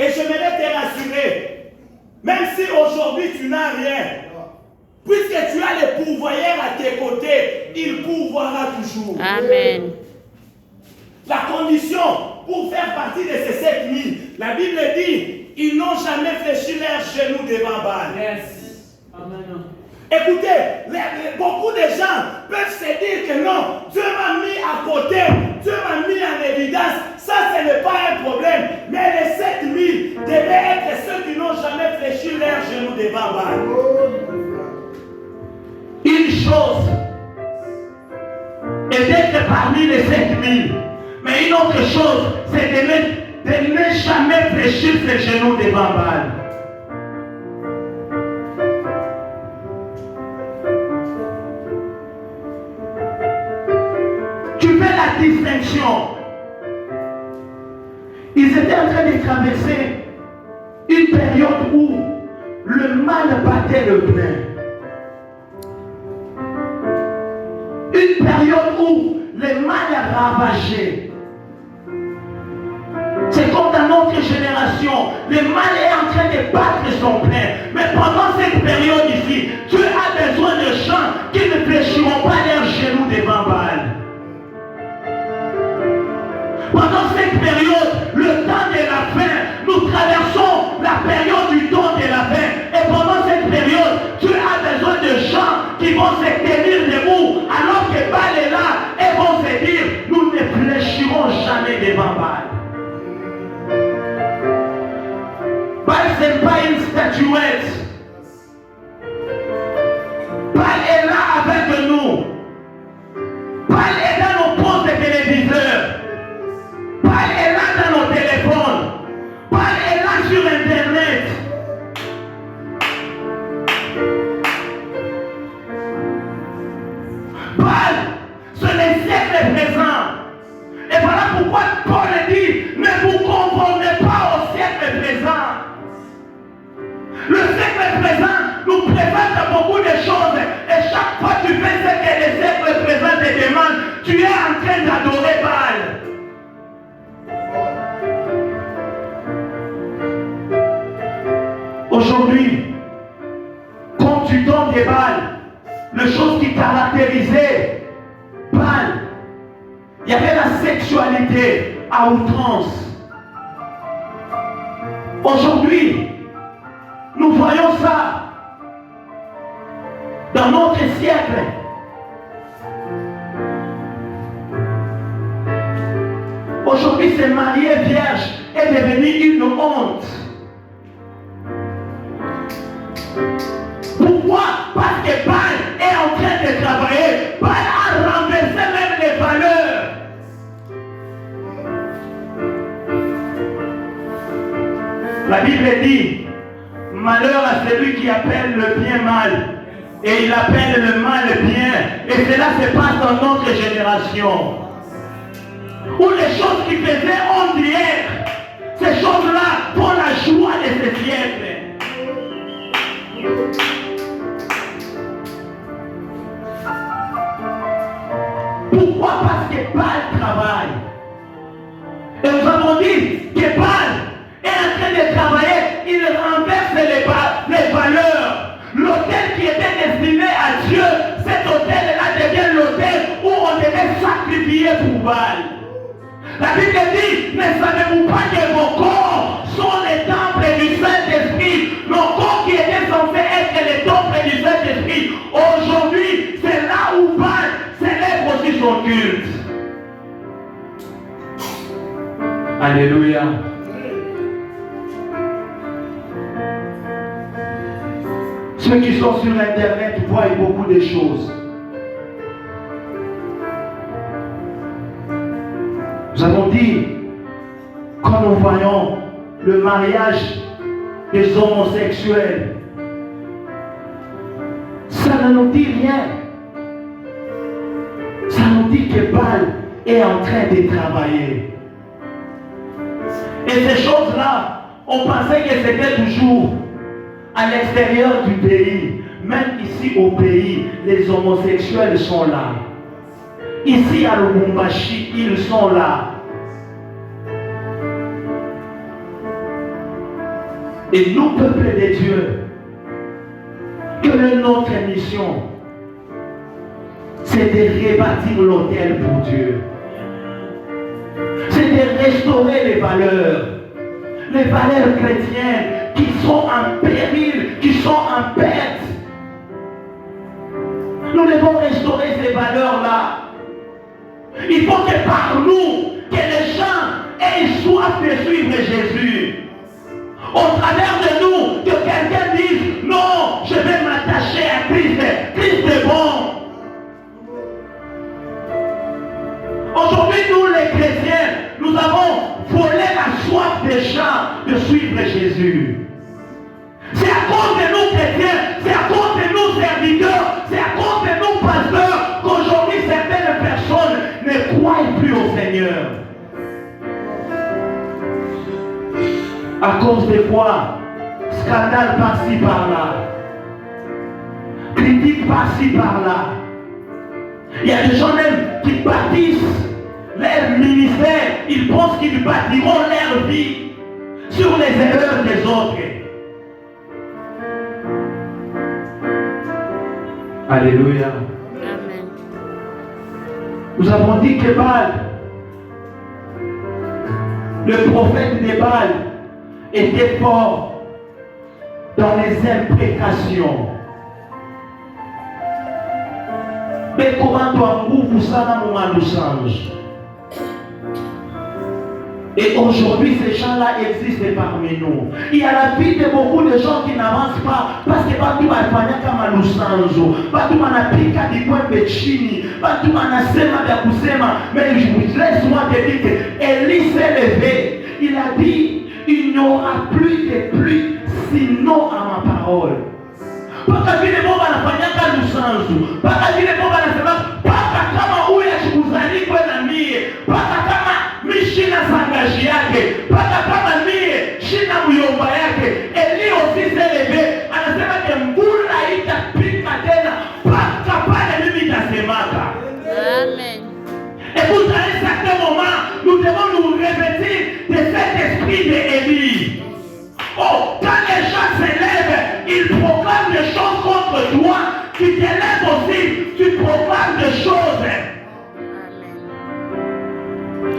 Et j'aimerais te rassurer, même si aujourd'hui tu n'as rien, puisque tu as le pourvoyeur à tes côtés, il pourvoira toujours. Amen. La condition pour faire partie de ces 7000, la Bible dit, ils n'ont jamais fléchi leurs genoux devant Baal. Yes. Amen. Écoutez, beaucoup de gens peuvent se dire que non, Dieu m'a mis à côté, Dieu m'a mis en évidence. Ça, ce n'est pas un problème. Mais les 7000 devaient être ceux qui n'ont jamais fléchi leurs genoux devant Baal. Une chose est d'être parmi les 7000. Mais une autre chose, c'est de ne jamais fléchir ses genoux devant Baal. Tu fais la distinction. Ils étaient en train de traverser une période où le mal battait le plein. Une période où le mal a ravagé. C'est comme dans notre génération, le mal est en train de battre son plein. Mais pendant cette période ici, Dieu a besoin de gens qui ne fléchiront pas leurs genoux devant Baal. Pendant cette période, le temps de la fin, nous traversons la période du temps de la fin. Et pendant cette période, Dieu a besoin de gens qui vont se tenir debout alors que Baal est là et vont se dire, nous ne fléchirons jamais devant Baal. Baal, ce n'est pas une statuette. Baal est là avec nous. Baal est dans nos postes de téléviseurs. Baal est là dans nos téléphones. Baal est là sur Internet. Baal, c'est le siècle présent. Et voilà pourquoi Paul dit, ne vous conformez pas au siècle présent. Le siècle présent nous présente beaucoup de choses. Et chaque fois que tu fais ce que le siècle présent te demande, tu es en train d'adorer Baal. Aujourd'hui, quand tu donnes des balles, les choses qui caractérisaient Baal, il y avait la sexualité à outrance. Aujourd'hui, nous voyons ça dans notre siècle. Aujourd'hui, se marier vierge est devenu une honte. Pourquoi? Parce que Baal est en train de travailler. Baal a renversé même les valeurs. La Bible dit, malheur à celui qui appelle le bien mal. Et il appelle le mal bien. Et cela se passe dans notre génération. Où les choses qui faisaient honte hier, ces choses-là font la joie de ce siècle. Pourquoi? Parce que Baal travaille. Et nous avons dit que Baal est en train de travailler, il renverse les valeurs. L'autel qui était destiné à Dieu, cet autel-là devient l'autel où on devait sacrifier pour Baal. La Bible dit, ne savez-vous pas que vos corps sont les temples du Saint-Esprit? Nos corps qui étaient censés être les temples du Saint-Esprit, aujourd'hui, c'est là où Baal célèbre aussi son culte. Alléluia. Ceux qui sont sur Internet voient beaucoup de choses. Nous avons dit, quand nous voyons le mariage des homosexuels, ça ne nous dit rien. Ça nous dit que Baal est en train de travailler. Et ces choses-là, on pensait que c'était toujours à l'extérieur du pays. Même ici au pays, les homosexuels sont là. Ici à Lubumbashi, ils sont là. Et nous, peuple de Dieu, quelle est notre mission? C'est de rebâtir l'autel pour Dieu. C'est de restaurer les valeurs chrétiennes qui sont en péril, qui sont en perte. Nous devons restaurer ces valeurs-là. Il faut que par nous, que les gens aient soif de suivre Jésus. Au travers de nous, que quelqu'un dise, non, je vais m'attacher à Christ. Christ est bon. Aujourd'hui, nous les chrétiens, nous avons volé la soif des gens de suivre Jésus. C'est à cause de nous chrétiens, c'est à cause de nous serviteurs, c'est à cause de nous pasteurs qu'aujourd'hui certaines personnes ne croient plus au Seigneur. À cause de quoi? Scandale par-ci par-là, critique par-ci par-là. Il y a des gens même qui bâtissent leur ministère, ils pensent qu'ils bâtiront leur vie sur les erreurs des autres. Alléluia. Amen. Nous avons dit que Baal, le prophète de Baal, était fort dans les imprécations. Mais comment doit-on ça dans mon change? Et aujourd'hui, ces gens-là existent parmi nous. Il y a la vie de beaucoup de gens qui n'avancent pas parce que pas tout le monde kama lusanzo, pas tout le monde applique du point de chini, pas tout le monde sema vya kusema. Mais laisse-moi te dire que Élie s'est levé. Il a dit, il n'y aura plus de pluie sinon à ma parole. Paka vile Mungu anafanyaka lusanzo, paka vile Mungu anasema paka kama huyu ashikuzalikwe na mie, paka kama mishina sangaji yake, paka kama mie shina myomba yake. Eli aussi s'est levé, anasema ke mbula itapika tena paka pale mimi itasemaka. Amen. Et vous à un certain moment, nous devons nous revêtir de cet esprit d'Élie. Oh, quand les gens se lèvent, ils proclament des choses contre toi. Tu te lèves aussi, tu proclames des choses.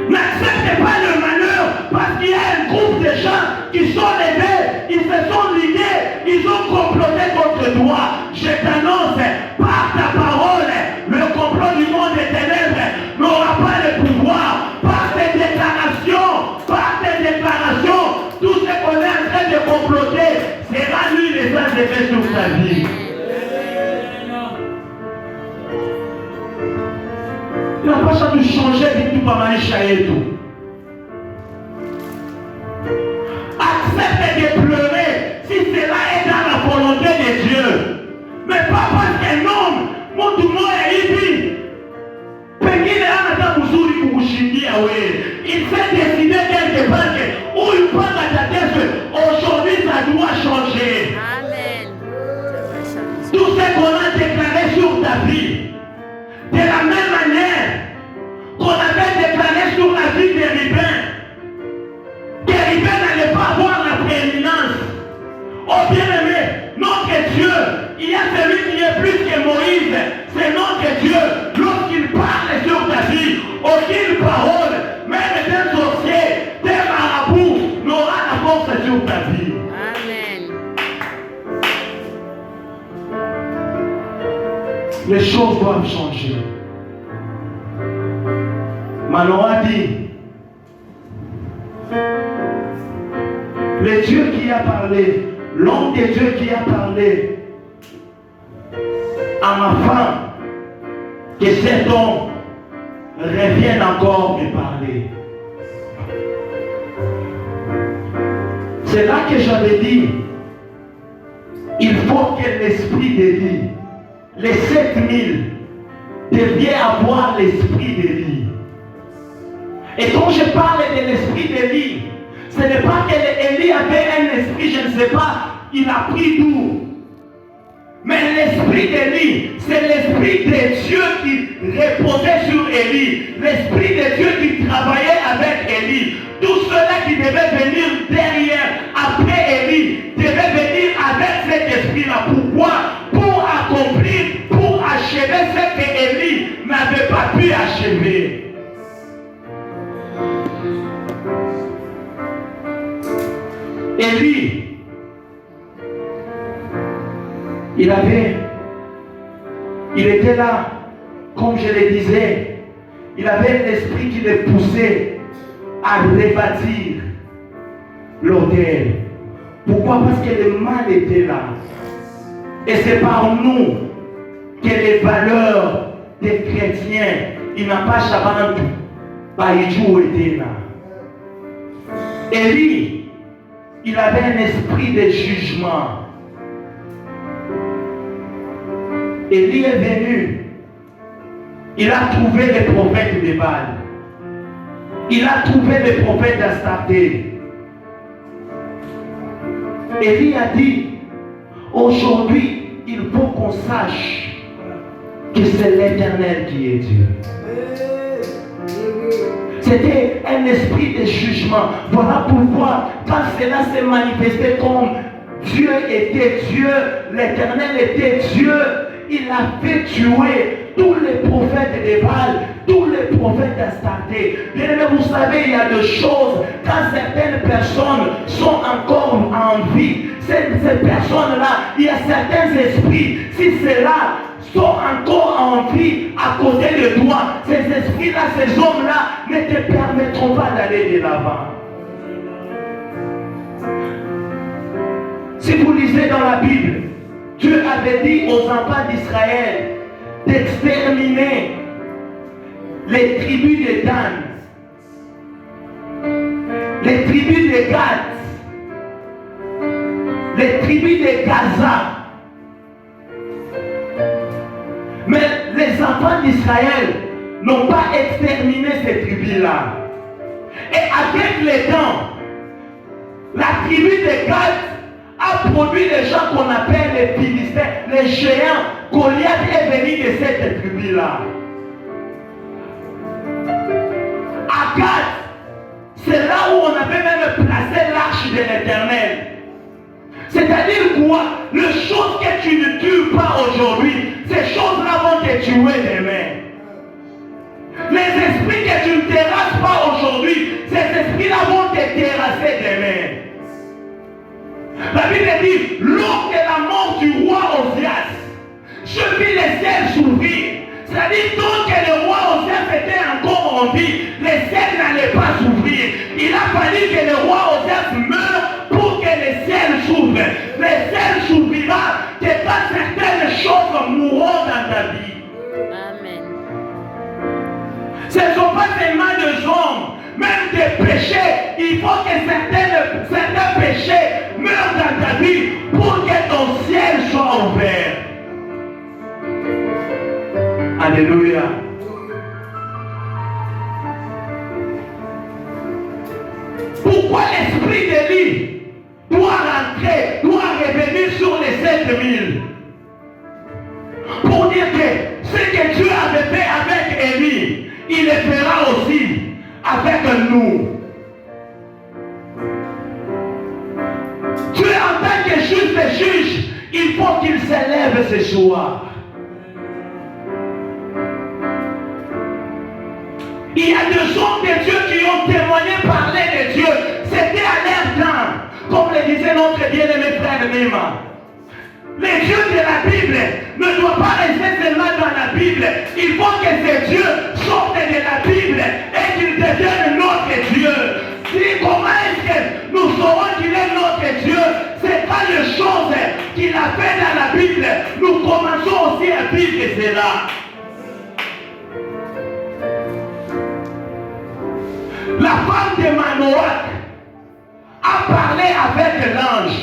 N'accepte pas le malheur parce qu'il y a un groupe de gens qui sont levés, ils se sont ligués, ils ont comploté contre toi. Je t'annonce, par ta parole, le complot du monde des ténèbres n'aura pas le pouvoir. Par tes déclarations, tout ce qu'on est en train de comploter sera lui les effets sur ta vie. Il n'a pas ça de changer de tout par maïcha et tout. Accepte de pleurer si cela est dans la volonté de Dieu. Mais pas parce qu'un homme, mon tout le monde est ici. Pengine anataka mzuri kukushindia wewe. Il s'est décidé quelque part que où il prend ta tête, aujourd'hui ça doit changer. Amen. Tout ce qu'on a déclaré sur ta vie, de la même manière qu'on avait déclaré sur la vie des Ribins, que Ribin n'allait pas avoir la prééminence. Oh bien-aimé, notre Dieu, il y a celui qui est plus que Moïse, c'est notre Dieu. Lorsqu'il parle sur ta vie, aucune parole, même d'un sorcier, d'un marabout, n'aura la force sur ta vie. Amen. Les choses doivent changer. Manon a dit, le Dieu qui a parlé, l'homme de Dieu qui a parlé à ma femme, que cet homme revienne encore me parler. C'est là que j'avais dit, il faut que l'esprit d'Élie, les 7000, deviennent avoir l'esprit d'Élie. Et quand je parle de l'esprit d'Élie, ce n'est pas qu'Élie avait un esprit, je ne sais pas, il a pris d'où. Mais l'esprit d'Élie, c'est l'esprit de Dieu qui reposait sur Élie. L'esprit de Dieu qui travaillait avec Élie. Tout cela qui devait venir derrière, après Élie, achevé. Élie, il était là, comme je le disais, il avait un esprit qui le poussait à rebâtir l'autel. Pourquoi? Parce que le mal était là. Et c'est par nous que les valeurs des chrétiens, il n'a pas chabantu, Baïdjou était là. Élie, il avait un esprit de jugement. Élie est venu. Il a trouvé les prophètes de Baal. Il a trouvé les prophètes d'Astarté. Élie a dit, aujourd'hui, il faut qu'on sache que c'est l'Éternel qui est Dieu. C'était un esprit de jugement. Voilà pourquoi, quand cela s'est manifesté comme Dieu était Dieu, l'Éternel était Dieu, il a fait tuer tous les prophètes de Baal, tous les prophètes d'Astarté. Bien aimé, vous savez, il y a des choses, quand certaines personnes sont encore en vie, ces personnes-là, il y a certains esprits, si ceux-là sont encore en vie à côté de toi, ces esprits-là, ces hommes-là ne te permettront pas d'aller de l'avant. Si vous lisez dans la Bible, Dieu avait dit aux enfants d'Israël d'exterminer les tribus de Dan, les tribus de Gad, les tribus de Gaza. Mais les enfants d'Israël n'ont pas exterminé ces tribus-là. Et avec le temps, la tribu de Gad a produit les gens qu'on appelle les Philistins, les géants. Goliath est venu de cette tribu-là. À Gad, c'est là où on avait même placé l'arche de l'Éternel. C'est-à-dire quoi? Les choses que tu ne tues pas aujourd'hui, ces choses-là vont te tuer demain. Les esprits que tu ne terrasses pas aujourd'hui, ces esprits-là vont te terrasser demain. La Bible dit, lors de la mort du roi Osias, je vis les ciels s'ouvrir. C'est-à-dire, tant que le roi Osias était encore en vie, les ciels n'allaient pas s'ouvrir. Il a fallu que le roi Osias meure pour que les ciels s'ouvrent. Les ciels s'ouvrira que quand certaines choses mourront dans ta vie. Amen. Ce ne sont pas seulement des hommes, même des péchés. Il faut que certains péchés meurent dans ta vie pour que ton ciel soit ouvert. Alléluia. Pourquoi l'esprit d'Élie doit rentrer, doit revenir sur les 7000? Pour dire que ce que Dieu avait fait avec Élie, il le fera aussi avec nous. Dieu en tant que juge, il faut qu'il s'élève ce soir. Il y a des hommes de Dieu qui ont témoigné, parlé de Dieu. C'était à leur temps, comme le disait notre bien-aimé frère Nima. Les dieux de la Bible ne doivent pas rester seulement dans la Bible. Il faut que ces dieux sortent de la Bible et qu'ils deviennent notre Dieu. Comment est-ce que nous saurons qu'il est notre Dieu? C'est pas les choses qu'il a fait dans la Bible. Nous commençons aussi à vivre cela. La femme de Manoach a parlé avec l'ange.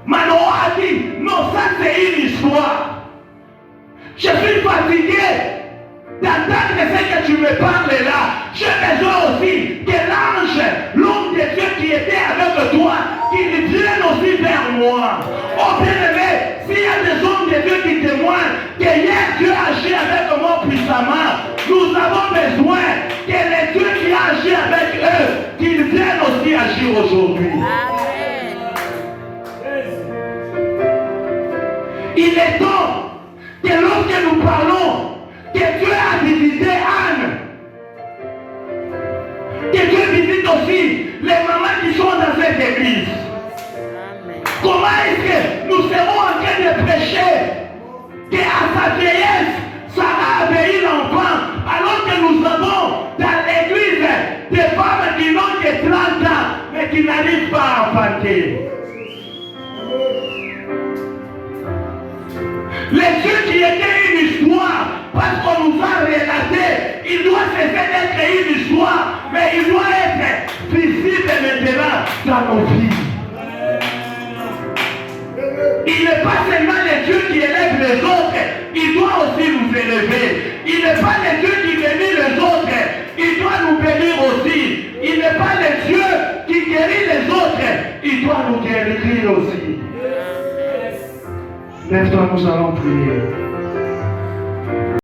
Manoach a dit, non, ça c'est une histoire. Je suis fatigué d'entendre ce que tu me parles là. J'ai besoin aussi que l'ange, l'homme de Dieu qui était avec toi, qu'il vienne aussi vers moi. Oh bien-aimé, s'il y a des hommes de Dieu qui témoignent que hier Dieu agit avec moi puissamment, nous avons besoin que les dieux qui agissent avec eux, qu'ils viennent aussi agir aujourd'hui. Amen. Il est temps que lorsque nous parlons que Dieu a divisé aussi les mamans qui sont dans cette église. Amen. Comment est-ce que nous serons en train de prêcher qu'à sa vieillesse, Sarah avait eu l'enfant, alors que nous avons dans l'église des femmes qui n'ont que 30 ans, mais qui n'arrivent pas à enfanter. Les dieux qui étaient une histoire, parce qu'on nous a relaté, il doit cesser d'être une histoire, mais il doit être visible maintenant dans nos vies. Il n'est pas seulement les dieux qui élèvent les autres, il doit aussi nous élever. Il n'est pas les dieux qui bénissent les autres, il doit nous bénir aussi. Il n'est pas les dieux qui guérit les autres, il doit nous guérir aussi. Lève-toi, nous allons prier.